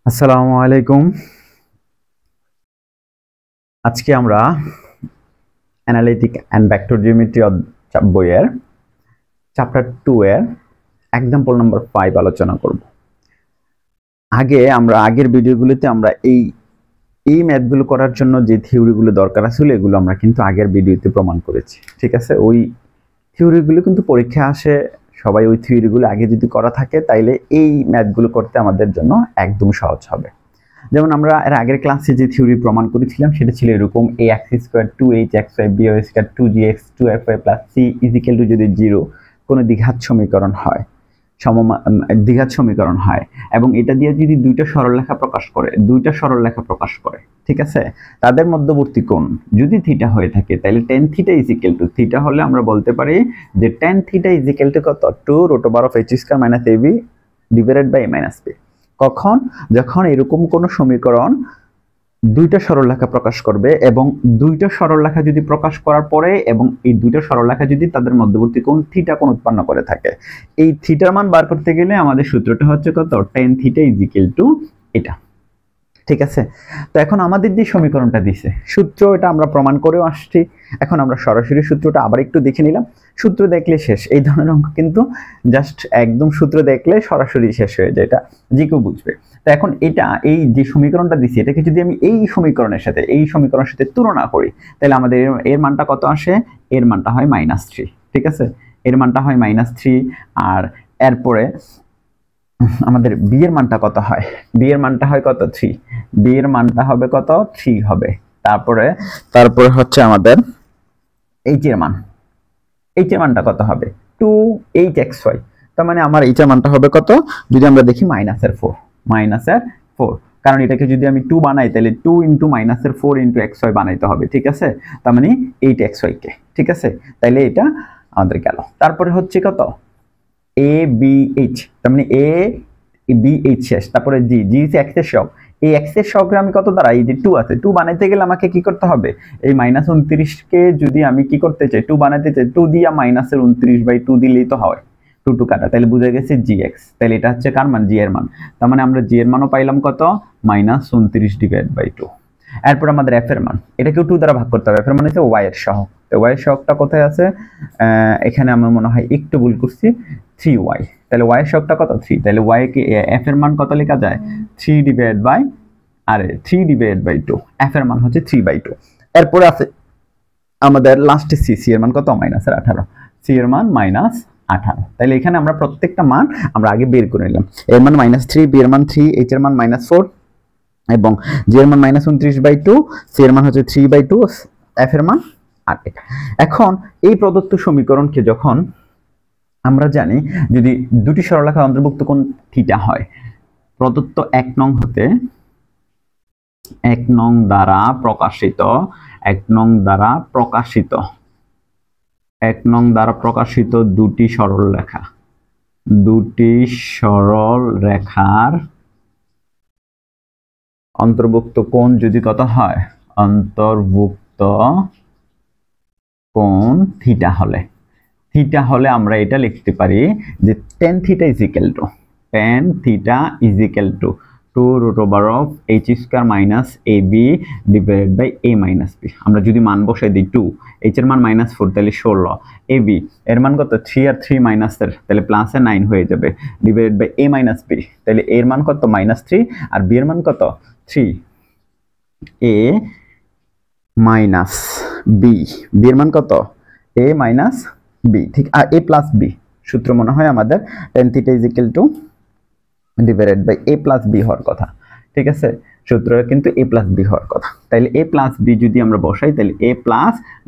আসসালামু আলাইকুম। আজকে আমরা অ্যানালিটিক অ্যান্ড ভেক্টর জিওমেট্রি বইয়ের চ্যাপ্টার 2 এর এক্সাম্পল নাম্বার 5 আলোচনা করব। আমরা আগের ভিডিওগুলোতে আমরা এই ম্যাথগুলো করার জন্য যে থিওরিগুলো দরকার ছিল এগুলো আমরা কিন্তু আগের ভিডিওতে প্রমাণ করেছি। ঠিক আছে, ওই থিওরিগুলো কিন্তু পরীক্ষা আসে, সবাই ওই থিওরিগুলো আগে যদি করা থাকে তাইলে এই ম্যাথগুলো করতে আমাদের জন্য একদম সহজ হবে। যেমন আমরা এর আগের ক্লাসে যে থিওরি প্রমাণ করেছিলাম সেটা ছিল এরকম: ax² 2hxy by² 2gx 2fy + c = যদি 0 কোনো দ্বিঘাত সমীকরণ হয় এবং এটা দিয়ে যদি দুইটা সরলরেখা প্রকাশ করে, ঠিক আছে, তাদের মধ্যবর্তী কোণ যদি থিটা হয়ে থাকে তাহলে tan θ = থিটা হলে আমরা বলতে পারি যে tan θ = কত, 2√h² - ab / - b। কখন? যখন এরকম কোন সমীকরণ দুইটা সরলরেখা প্রকাশ করবে এবং দুইটা সরলরেখা যদি প্রকাশ করার পরে এবং এই দুইটা সরলরেখা যদি তাদের মধ্যবর্তী কোণ থিটা কোণ উৎপন্ন করে থাকে, এই থিটার মান বার করতে গেলে আমাদের সূত্রটা হচ্ছে কত, tan θ = এটা। ঠিক আছে, তো এখন আমাদের যে সমীকরণটা দিছে সূত্র, এটা আমরা প্রমাণ করেও আসছি। এখন আমরা সরাসরি সূত্রটা আবার একটু দেখে নিলাম। সূত্র দেখলে শেষ, এই ধরনের অঙ্ক কিন্তু জাস্ট একদম সূত্র দেখলে সরাসরি শেষ হয়ে যায়, এটা যে কেউ বুঝবে। তো এখন এই যে সমীকরণটা দিছি এটাকে যদি আমি এই সমীকরণের সাথে তুলনা করি তাহলে আমাদের এর মানটা কত আসে? এর মানটা হয় -3। ঠিক আছে, এর মানটা হয় -3। আর এরপরে আমাদের বি এর মানটা কত হয়? বি এর মানটা হয় কত? 3। বি এর মানটা হবে কত? 3 হবে। তারপরে হচ্ছে আমাদের এইচ এর মানটা কত হবে? 2hxy। তার মানে আমার এইচ এর মানটা হবে কত? যদি আমরা দেখি -4, কারণ এটাকে যদি আমি 2 বানাই তাহলে 2 × -4 × xy বানাইতে হবে। ঠিক আছে, তার মানে 8xy কে। ঠিক আছে, তাইলে এটা আমাদের গেল। তারপরে হচ্ছে কত? ABH, তার মানে ABH শেষ, তারপরে G হচ্ছে x এর সহগ। এই x এর সহগের আমি কত দ্বারা, এই যে 2 আছে, 2 বানাইতে গেলে আমাকে কি করতে হবে? এই -29 কে যদি আমি কি করতে চাই, 2 বানাইতে চাই, 2 দিয়া -29/2 দিলেই তো হয়, 2 কাটা, তাহলে বুঝা গেছে gx। তাহলে এটা হচ্ছে কার মান? g এর মান। তার মানে আমরা g এর মানও পাইলাম কত? -29/2। এরপর আমাদের f এর মান, এটাকেও 2 দ্বারা ভাগ করতে হবে। f এর মান হচ্ছে y এর সহগ। তো y এর সহগটা কোথায় আছে? এখানে আমি মনে হয় একটু ভুল করছি, 3y। তাহলে y এর সহগটা কত? 3। তাহলে y কে f এর মান কত লেখা যায়? 3/2। f এর মান হচ্ছে 3/2। এরপরে আছে আমাদের লাস্টে c এর মান কত? -18। c এর মান -18। তাহলে এখানে আমরা প্রত্যেকটা মান আমরা আগে বের করে নিলাম। এর মান -3, b এর মান 3, h এর মান -4 এবং g এর মান -29/2, c এর মান হচ্ছে 3/2, f এর মান 8। এখন এই প্রদত্ত সমীকরণকে যখন আমরা জানি যদি দুটি সরলরেখার অন্তর্ভুক্ত কোণ থিটা হয়, প্রদত্ত 1 নং দ্বারা প্রকাশিত দুটি সরলরেখার অন্তর্ভুক্ত কোণ যদি কত হয়? অন্তর্ভুক্ত কোণ থিটা হলে আমরা এটা লিখতে পারি যে tan θ = 2√h² - ab / - b। আমরা যদি মান বসাই দিই 2, h এর মান -4 তাহলে 16, ab এর মান কত? 3 আর 3 মাইনাসের, তাহলে প্লাসে 9 হয়ে যাবে, / a - b। তাহলে এর মান কত? -3 আর b এর মান কত? 3, a - b, b এর মান কত? a - b। ঠিক, আর a + b সূত্র মনে হয় আমাদের tan θ = a + b হওয়ার কথা। ঠিক আছে, সূত্রটা কিন্তু a + b হওয়ার কথা। তাহলে a + b যদি আমরা বসাই তাহলে a +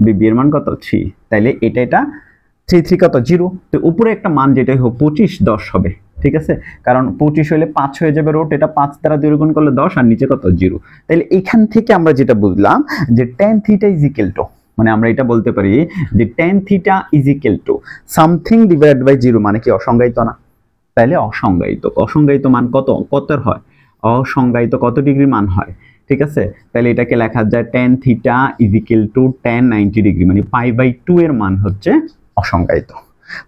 b, b এর মান কত? 3। তাহলে এটা 3 কত? 0। তো উপরে একটা মান যেটাই হোক 25 10 হবে। ঠিক আছে, কারণ 25 হলে 5 হয়ে যাবে রুট, এটা 5 দ্বারা 2 গুণ করলে 10 আর নিচে কত? 0। তাহলে এখান থেকে আমরা যেটা বুঝলাম যে tan θ = মানে আমরা এটা বলতে পারি যে tan θ = something / 0, মানে কি অসংজ্ঞায়িত না? তাহলে অসংজ্ঞায়িত মান কতর হয়? অসংজ্ঞায়িত কত ডিগ্রি মান হয়? ঠিক আছে, তাহলে এটাকে লেখা যায় tan θ = tan 90 ডিগ্রি, মানে π/2 এর মান হচ্ছে অসংজ্ঞায়িত।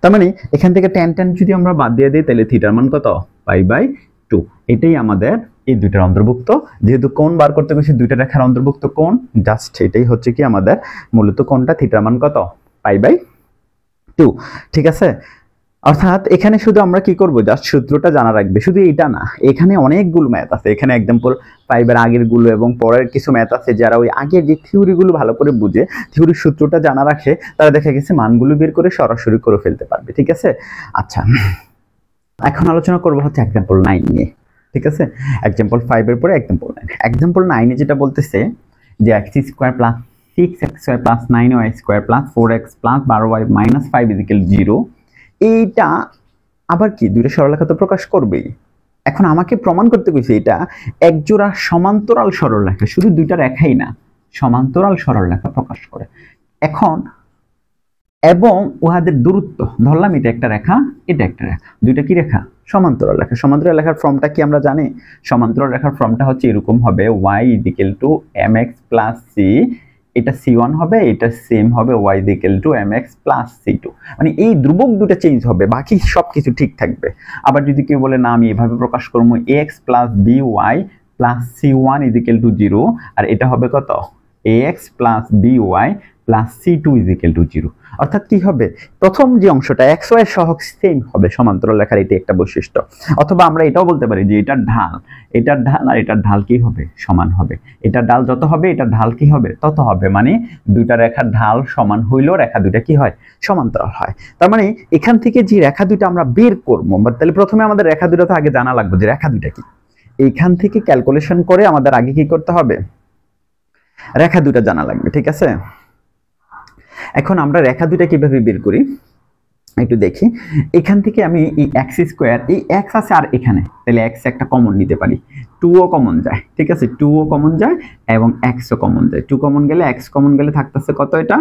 তার মানে এখান থেকে tan tan যদি আমরা বাদ দিয়ে দিই তাহলে থিটার মান কত π/2। এটাই আমাদের এই দুইটার অন্তর্ভুক্ত, যেহেতু কোণ বার করতে গেছি দুইটা রেখার অন্তর্ভুক্ত কোণ, জাস্ট এটাই হচ্ছে কি আমাদের মূলত কোণটা, থিটার মান কত π/2। ঠিক আছে, অর্থাৎ এখানে শুধু আমরা কি করব, জাস্ট সূত্রটা জানা রাখবে। শুধু এটা না, এখানে অনেকগুলো ম্যাথ আছে। এখানে एग्जांपल 5 এর আগের গুলো এবং পরের কিছু ম্যাথ আছে, যারা ওই আগের যে থিওরিগুলো ভালো করে বুঝে, থিওরির সূত্রটা জানা রাখে, তারা দেখা গেছে মানগুলো বের করে সরাসরি করে ফেলতে পারবে। ঠিক আছে, আচ্ছা এখন আলোচনা করব হচ্ছে एग्जांपल 9 নিয়ে। ঠিক আছে, एग्जांपल 5 এর পরে एग्जांपल 9। एग्जांपल 9 এ যেটা বলতেছে যে x² + 6x² + 9y² + 4x + 12y - 5 = 0। এইটা আবার কি দুইটা সরলরেখা তো প্রকাশ করবেই। এখন আমাকে প্রমাণ করতে কইছে এটা একজোড়া সমান্তরাল সরলরেখা, শুধু দুইটা রেখাই না, সমান্তরাল সরলরেখা প্রকাশ করে। এখন এবং উহাদের দূরত্ব ধরলাম এটা একটা রেখা, এটা একটা রেখা, দুইটা কি রেখা, সমান্তরাল রেখা। সমান্তরাল রেখার ফর্মটা কি আমরা জানি? সমান্তরাল রেখার ফর্মটা হচ্ছে এরকম হবে, y = mx + c, এটা c1 হবে, এটা সেম হবে y = mx + c2। মানে এই ধ্রুবক দুটো চেঞ্জ হবে, বাকি সবকিছু ঠিক থাকবে। আবার যদি কেউ বলে না আমি এভাবে প্রকাশ করব ax + by + c1 = 0, আর এটা হবে কত, ax + by + c2 = 0। অর্থাৎ কি হবে, প্রথম যে অংশটা x y এর সহগ সেম হবে সমান্তরাল রেখার, এটি একটা বৈশিষ্ট্য। অথবা আমরা এটাও বলতে পারি যে এটার ঢাল আর এটার ঢাল কি হবে, সমান হবে। এটার ঢাল যত হবে এটার ঢাল কি হবে, তত হবে। মানে দুইটা রেখার ঢাল সমান হইলেও রেখা দুইটা কি হয়, সমান্তরাল হয়। তার মানে এখান থেকে যে রেখা দুইটা আমরা বের করব, তাহলে প্রথমে আমাদের রেখা দুইটা তো আগে জানা লাগবে যে রেখা দুইটা কি। এইখান থেকে ক্যালকুলেশন করে আমাদের আগে কি করতে হবে, রেখা দুইটা জানা লাগবে। ঠিক আছে, এখন আমরা রেখা দুইটা কিভাবে বের করি একটু দেখি। এখান থেকে আমি এই x², এই x আছে আর এখানে, তাহলে x একটা কমন নিতে পারি, 2 ও কমন যায়। ঠিক আছে, 2 ও কমন যায় এবং x ও কমন যায়। 2 কমন গেলে x কমন গেলে থাকতেছে কত, এটা,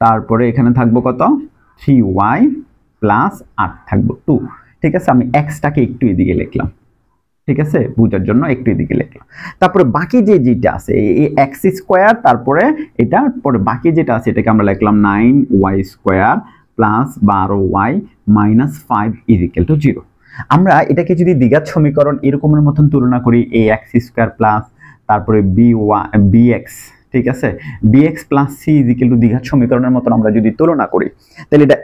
তারপরে এখানে থাকবো কত, 3y + 8 থাকবো 2। ঠিক আছে, আমি x টাকে একটু এদিকে লিখলাম, ঠিক আছে, বুঝার জন্য একটু এদিকে লিখলাম। তারপরে বাকি যেটা আছে এই x², তারপরে এটা পরে বাকি যেটা আছে এটাকে আমরা লিখলাম 9y² + 12y - 5 = 0। আমরা এটাকে যদি দ্বিঘাত সমীকরণ এরকমের মতন তুলনা করি, ax² প্লাস তারপরে bx, ঠিক আছে, bx + c = দ্বিঘাত সমীকরণের মতন আমরা যদি তুলনা করি, তাহলে এটা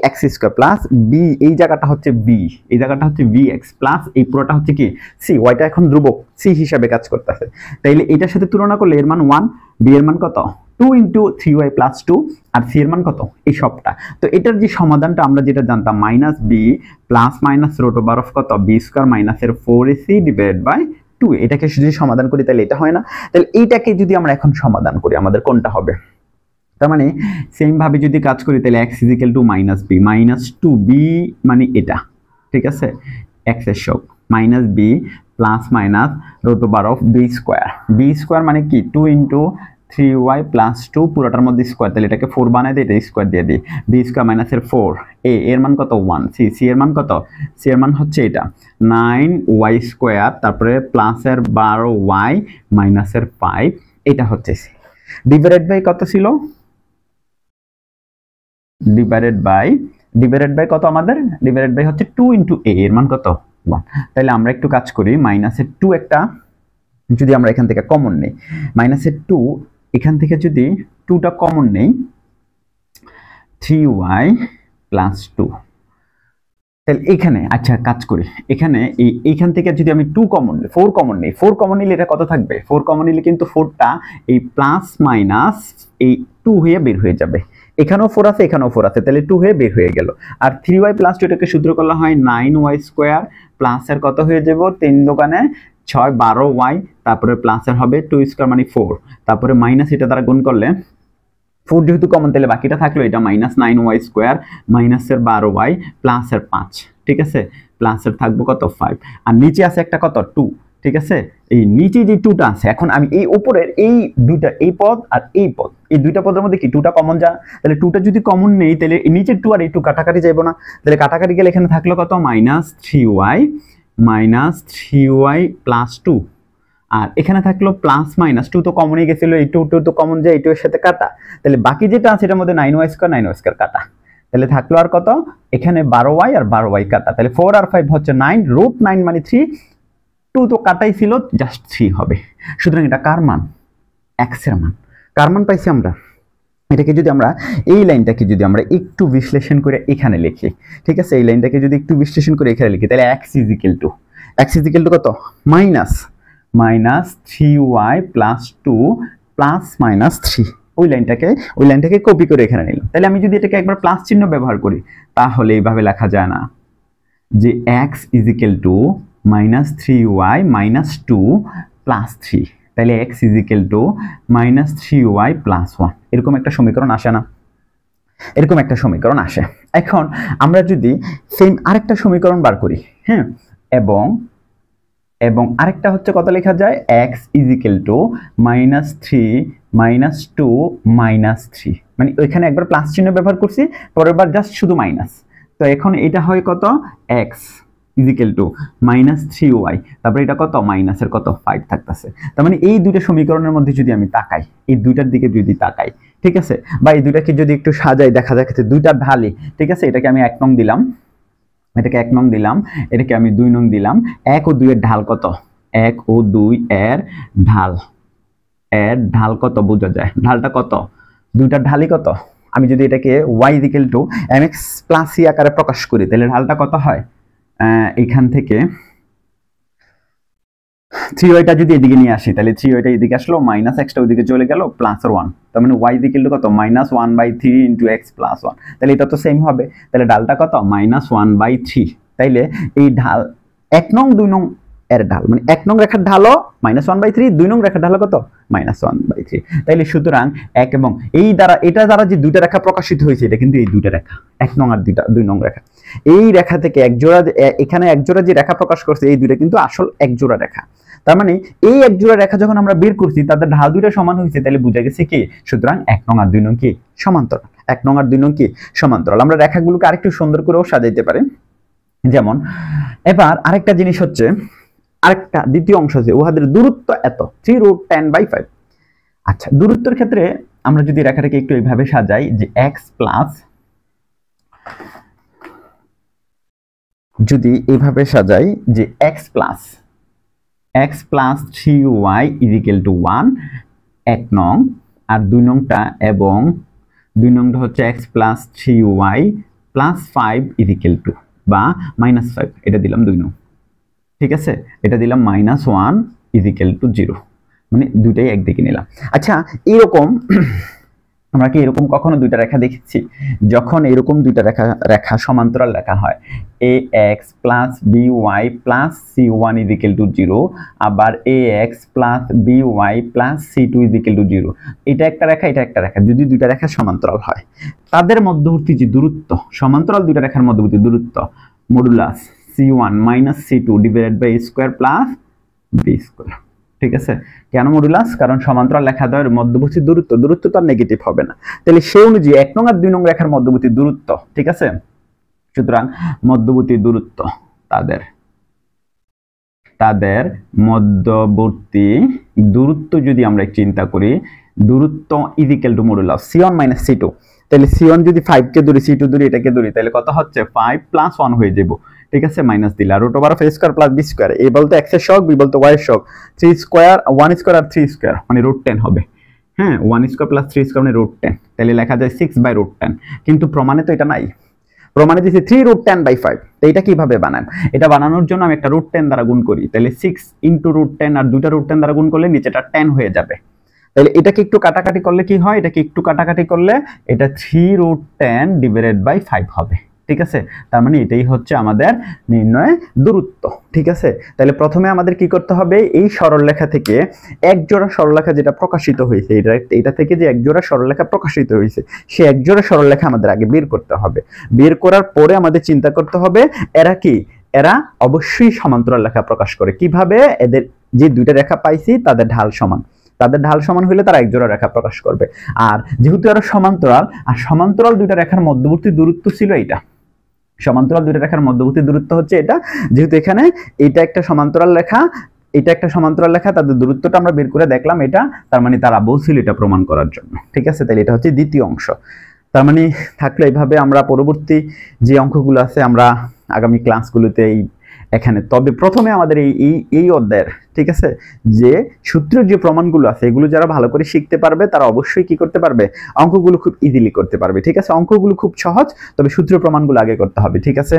ax² প্লাস b, এই জায়গাটা হচ্ছে b, এই জায়গাটা হচ্ছে bx প্লাস এই পুরোটা হচ্ছে কি c, ওয়াইটা এখন ধ্রুবক c হিসাবে কাজ করতেছে। তাইলে এটার সাথে তুলনা করলে এর মান 1, b এর মান কত, 2 × 3y + 2, আর c এর মান কত, এই সবটা। তো এটার যে সমাধানটা আমরা যেটা জানতাম -b ± কত, b² - 4ac / 2, এটাকে যদি সমাধান করি তাহলে এটা হয় না। তাহলে এইটাকে যদি আমরা এখন সমাধান করি আমাদের কোনটা হবে, তার মানে সেম ভাবে যদি কাজ করি তাহলে x = -b -2b, মানে এটা, ঠিক আছে, x এর সহগ -b ± b² মানে কি 2 × 3y + 2, পুরোটার মধ্যে স্কয়ার, তাহলে এটাকে 4 বানাই দিই, এটা স্কয়ার দিয়ে দিই, b² - 4, এর মান কত 1, c এর মান কত, c এর মান হচ্ছে এটা 9y², তারপরে প্লাসের 12y মাইনাসের 5, এটা হচ্ছে c। ডিভাইডেড বাই কত ছিল, ডিভাইডেড বাই কত আমাদের, ডিভাইডেড বাই হচ্ছে 2 × a, এর মান কত 1। তাহলে আমরা একটু কাজ করি, -2 একটা যদি আমরা এখান থেকে কমন নেই, -2 এখান থেকে যদি 2টা কমন নেই, 3y + 2, তাহলে এখানে আচ্ছা কাজ করি, এখানে এইখান থেকে যদি আমি 2 কমন নেই, 4 কমন নেই, 4 কমন নিলে এটা কত থাকবে, 4 কমন নিলে কিন্তু 4টা এই প্লাস মাইনাস এই 2 হয়ে বের হয়ে যাবে। এখানেও 4 আছে, এখানেও 4 আছে, তাহলে 2 হয়ে বের হয়ে গেল। আর 3y + 2 এটাকে সূত্র করলে হয় 9y² প্লাসের কত হয়ে যাব, 3 দোকানে 6 12y, তারপরে প্লাসের হবে 2² মানে 4, তারপরে মাইনাস এটা দ্বারা গুণ করলে 4 যেহেতু কমন, তাহলে বাকিটা থাকলো এটা -9y² মাইনাসের 12y প্লাসের 5, ঠিক আছে, প্লাসের থাকবো কত 5, আর নিচে আছে একটা কত 2, ঠিক আছে, এই নিচে যে 2টা আছে, এখন আমি এই উপরের এই দুইটা, এই পদ আর এই পদ, এই দুইটা পদের মধ্যে কি 2টা কমন যা, তাহলে 2টা যদি কমন নেই তাহলে এই নিচের 2 আর এই 2 কাটাকাটি যাইবো না, তাহলে কাটাকাটি গেলে এখানে থাকলো কত -3y + 2, আর এখানে থাকলো +-2 তো কমনই গেছিল, এই 2 তো কমন যায়, এই 2 এর সাথে কাটা, তাহলে বাকি যেটা আছে এটার মধ্যে 9y² কাটা, তাহলে থাকলো আর কত, এখানে 12y আর 12y কাটা, তাহলে 4 আর 5 হচ্ছে 9, √9 মানে 3, 2 তো কাটাই ছিল, জাস্ট 3 হবে। সুতরাং এটা কার মান? x এর মান। কার মান পাইছি আমরা? এটাকে যদি আমরা এই লাইনটাকে যদি আমরা একটু বিশ্লেষণ করে এখানে লিখি, ঠিক আছে, এই লাইনটাকে যদি একটু বিশ্লেষণ করে এখানে লিখি, তাহলে x = কত? -3y + 2 ± 3। ওই লাইনটাকে কপি করে এখানে নিলাম। তাহলে আমি যদি এটাকে একবার প্লাস চিহ্ন ব্যবহার করি, তাহলে এইভাবে লেখা যায় না যে x = -3y - 2 + 3। তাহলে x = -3y + 1, এরকম একটা সমীকরণ আসে না? এরকম একটা সমীকরণ আসে। এখন আমরা যদি সেম আরেকটা সমীকরণ বার করি, হ্যাঁ, এবং আরেকটা হচ্ছে কত লেখা যায়, x = -3 - 2 - 3, মানে ওইখানে একবার প্লাস চিহ্ন ব্যবহার করছি, পরের বার জাস্ট শুধু মাইনাস। তো এখন এটা হয় কত, x = -3y, তারপরে এটা কত, মাইনাসের কত 5 থাকতেছে। তার মানে এই দুইটা সমীকরণের মধ্যে যদি আমি তাকাই, এই দুইটার দিকে যদি তাকাই, ঠিক আছে, বা এই দুইটাকে যদি একটু সাজাই, দেখা যাচ্ছে দুইটা ঢালই, ঠিক আছে, এটাকে আমি 1 নং দিলাম, এটাকে 1 নং দিলাম, এটাকে আমি 2 নং দিলাম। 1 ও 2 এর ঢাল কত? 1 ও 2 এর ঢাল কত বোঝা যায়? ঢালটা কত? দুইটার ঢালই কত? আমি যদি এটাকে y = mx + c আকারে প্রকাশ করি, তাহলে ঢালটা কত হয়? এখান থেকে 3yটা যদি এদিকে নিয়ে আসি, তাহলে 3yটা এদিকে আসলো, মাইনাস xটা ওইদিকে চলে গেল, প্লাস আর 1, তার মানে y = কত? -1/3 × x + 1। তাহলে এটা তো সেম হবে, তাহলে ঢালটা কত? -1/3। তাইলে এই ঢাল 1 নং 2 নং এর ঢাল, মানে 1 নং রেখার ঢালও -1/3, 2 নং রেখার ঢাল কত? -1/3। তাইলে সুতরাং এক এবং এই দ্বারা, এটা দ্বারা যে দুইটা রেখা প্রকাশিত হয়েছে, এটা কিন্তু এই দুইটা রেখা, 1 নং আর 2 নং রেখা। এই রেখা থেকে এক জোড়া, এখানে এক জোড়া যে রেখা প্রকাশ করছে, এই দুইটা কিন্তু আসল এক জোড়া রেখা। তার মানে এই এক জোড়া রেখা যখন আমরা বের করছি, তাদের ঢাল দুইটা সমান হয়েছে, তাহলে বোঝা গেছে কি, সুতরাং 1 নং আর 2 নং কি সমান্তরাল। 1 নং আর 2 নং কি সমান্তরাল। আমরা রেখাগুলোকে আরেকটু সুন্দর করেও সাজাইতে পারি। যেমন এবার আরেকটা জিনিস হচ্ছে, আরেকটা দ্বিতীয় অংশ আছে, উহাদের দূরত্ব এত, 3√10/5। আচ্ছা, দূরত্বের ক্ষেত্রে আমরা যদি রেখাটাকে একটু এইভাবে সাজাই, যে যদি এইভাবে সাজাই যে x + 3y = 1, 1 নং, আর 2 নংটা, এবং 2 নংটা হচ্ছে x + 3y + 5 = বা -5, এটা দিলাম 2 নং, ঠিক আছে, এটা দিলাম -1 = 0, মানে দুইটাই একদিকে নিলাম। আচ্ছা, এরকম আমরা কি এরকম কখনো দুইটা রেখা দেখেছি? যখন এরকম দুইটা রেখা সমান্তরাল রেখা হয়, ax + by + c1 = 0, আবার ax + by + c2 = 0, এটা একটা রেখা, এটা একটা রেখা। যদি দুইটা রেখা সমান্তরাল হয়, তাদের মধ্যবর্তী যে দূরত্ব, সমান্তরাল দুইটা রেখার মধ্যবর্তী দূরত্ব, modulus c1 - c2 / a² + b²। ঠিক আছে, কেন মডুলাস? কারণ সমান্তরাল রেখা দ্বয়ের মধ্যবর্তী দূরত্ব তো আর নেগেটিভ হবে না। তাহলে সেই অনুযায়ী 1 নং আর 2 নং রেখার মধ্যবর্তী দূরত্ব, ঠিক আছে, সুতরাং মধ্যবর্তী দূরত্ব, তাদের মধ্যবর্তী দূরত্ব যদি আমরা চিন্তা করি, দূরত্ব = মডুলাস c1 - c2। তাহলে c1 যদি 5 কে ধরি, c2 ধরি, এটাকে ধরি, তাহলে কত হচ্ছে? 5 + 1 হয়ে যাব, ঠিক আছে, মাইনাস দিলে, আর √a² + b², a বলতে x এর সহগ, b বলতে y এর সহগ, 3² 1² আর 3² মানে √10 হবে। হ্যাঁ, 1² + 3² মানে √10, তাহলে লেখা যায় 6/√10। কিন্তু প্রমাণে তো এটা নাই, প্রমাণে দিয়েছে 3√10/5। তো এটা কিভাবে বানান? এটা বানানোর জন্য আমি একটা √10 দ্বারা গুণ করি, তাহলে 6 × √10, আর দুইটা √10 দ্বারা গুণ করলে নিচেটা 10 হয়ে যাবে। তাহলে এটাকে একটু কাটাকাটি করলে কি হয়? এটাকে একটু কাটাকাটি করলে এটা 3√10/5 হবে, ঠিক আছে। তার মানে এটাই হচ্ছে আমাদের নির্ণয় দূরত্ব, ঠিক আছে। তাহলে প্রথমে আমাদের কি করতে হবে? এই সরলরেখা থেকে এক জোড়া সরলরেখা যেটা প্রকাশিত হয়েছে, এটা থেকে যে এক জোড়া সরলরেখা প্রকাশিত হয়েছে, সেই এক জোড়া সরলরেখা আমাদের আগে বের করতে হবে। বের করার পরে আমাদের চিন্তা করতে হবে এরা কি, এরা অবশ্যই সমান্তরাল রেখা প্রকাশ করে। কিভাবে? এদের যে দুইটা রেখা পাইছি তাদের ঢাল সমান, তাদের ঢাল সমান হলে তারা এক জোড়া রেখা প্রকাশ করবে। আর যেহেতু এরা সমান্তরাল, আর সমান্তরাল দুইটা রেখার মধ্যবর্তী দূরত্ব ছিল এটা, সমান্তরাল দুইটা রেখার মধ্যবর্তী দূরত্ব হচ্ছে এটা, যেহেতু এখানে এটা একটা সমান্তরাল রেখা, এটা একটা সমান্তরাল রেখা, তাদের দূরত্বটা আমরা বের করে দেখলাম এটা, তার মানে তারা বলছিল এটা প্রমাণ করার জন্য, ঠিক আছে। তাহলে এটা হচ্ছে দ্বিতীয় অংশ। তার মানে থাকলে এইভাবে আমরা পরবর্তী যে অঙ্কগুলো আছে আমরা আগামী ক্লাসগুলোতে এখানে, তবে প্রথমে আমাদের এই অধ্যায়ের, ঠিক আছে, যে সূত্রের যে প্রমাণগুলো আছে এগুলো যারা ভালো করে শিখতে পারবে তারা অবশ্যই কি করতে পারবে, অঙ্কগুলো খুব ইজিলি করতে পারবে। ঠিক আছে, অঙ্কগুলো খুব সহজ, তবে সূত্র প্রমাণগুলো আগে করতে হবে। ঠিক আছে।